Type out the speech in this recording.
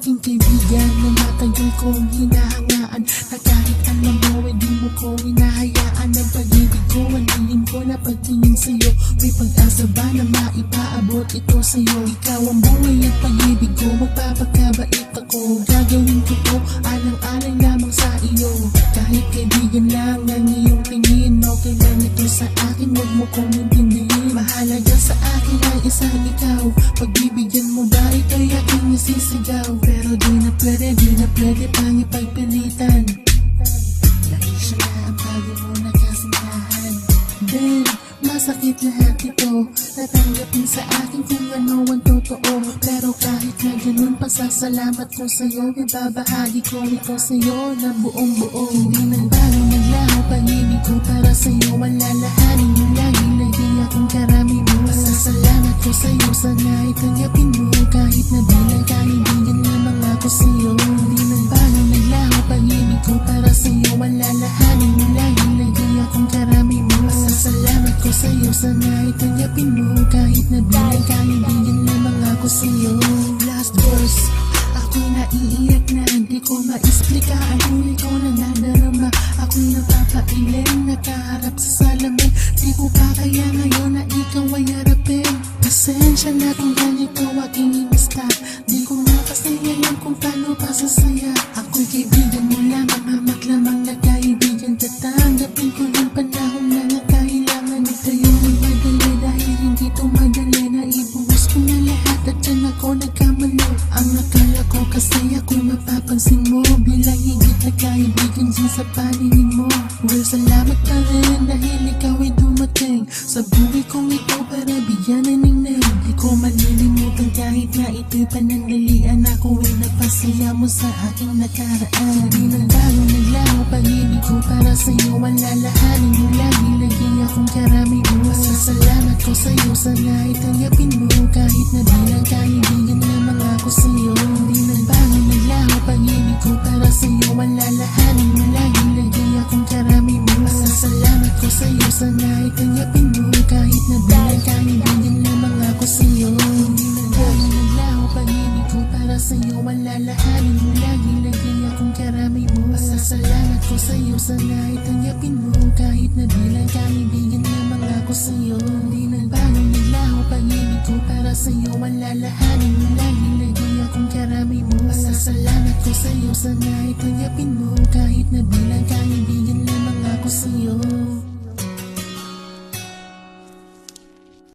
aking kaibigan na matagal kong hinahangaan, na kahit alam mo hindi mo ko hinahayaan. Ang pag-ibig ko, ang dilim ko na pagtingin sa'yo, may pag-asa ba na maipaabot ito sa'yo? Ikaw ang buhay at pag-ibig ko, magpapakabait ako. Gagawin ko to alang-alang lamang sa iyo. Kahit kaibigan lang ang iyong tingin, okay lang ito sa akin, huwag mo kong intindihin. Mahalaga sa akin ay isang ikaw. Pagbibigyan mo ba ito'y aking nasisigaw? Pero di na pwede pang ipagpilitan. Lagi siya na ang bago mo na kasintahan. Babe, masakit lahat ito. Natanggapin sa akin kung ano ang totoo. Pero kahit na ganun, pasasalamat ko sa'yo. Ibabahagi ko ito sa'yo na buong buo. Hindi nagbago, naglaho pag-ibig ko para sa'yo. Malalahanin mo lagi akong karami mo. Pasasalamat ko sa'yo, sana itanggapin mo. Kahit na bilang kaibigan lamang ako sa'yo. Hindi nagbago, naglaho pag-ibig ko para sa'yo. Malalahanin mo lagi akong karami mo. Pasasalamat ko sa'yo, sana itanggapin mo. Kahit na bilang kaibigan lamang ako sa'yo. Last verse, ako'y naiiyak na hindi ko maisplika. Ang ko na nadarama, ako'y napapailing. Nakaharap sa salamin, di ko pa kaya ngayon na ikaw ay harapin. Pasensya na kung ganito aking inista. Di ko na kasi alam kung paano pasasaya. Ako'y kaibigan mo lamang, hamak lamang na kaibigan. Tatanggapin ko ng panahon na kailangan. Huwag tayong magmadali dahil hindi to madali. Na ibuhos ko na lahat at dyan ako nagkamali. Ang akala ko kasi ako'y mapapansin mo bilang higit na kaibigan dyan sa paningin mo. Well, salamat pa rin dahil ikaw ay dumating sa buhay kong ito para bigyan ng ningning. Di ko malilimutan kahit na ito'y panandalian. Ako ay napasaya mo sa aking nakaraan. Di nagbago, naglaho pag-ibig ko para sa'yo. Malalahanin mo lagi akong karami mo. Pasasalamat ko sa'yo, sana itanggapin mo. Kahit na bilang kaibigan lamang ako sa'yo. Di nagbago, naglaho pag-ibig ko para sa'yo. Malalahanin mo lagi akong karami mo. Pasasalamat ko sa'yo, sana itanggapin mo. Kahit na bilang kaibigan lamang ako sa'yo. Hindi nagbago, naglaho pag-ibig ko para sa'yo. Malalahanin mo lagi akong karami mo. Pasasalamat ko sa'yo, sana itanggapin mo. Kahit na bilang kaibigan lamang ako sa'yo. Hindi nagbago, naglaho pag-ibig ko para sa'yo. Malalahanin mo lagi akong karami mo. Pasasalamat ko sa'yo, sana itanggapin mo. Kahit na bilang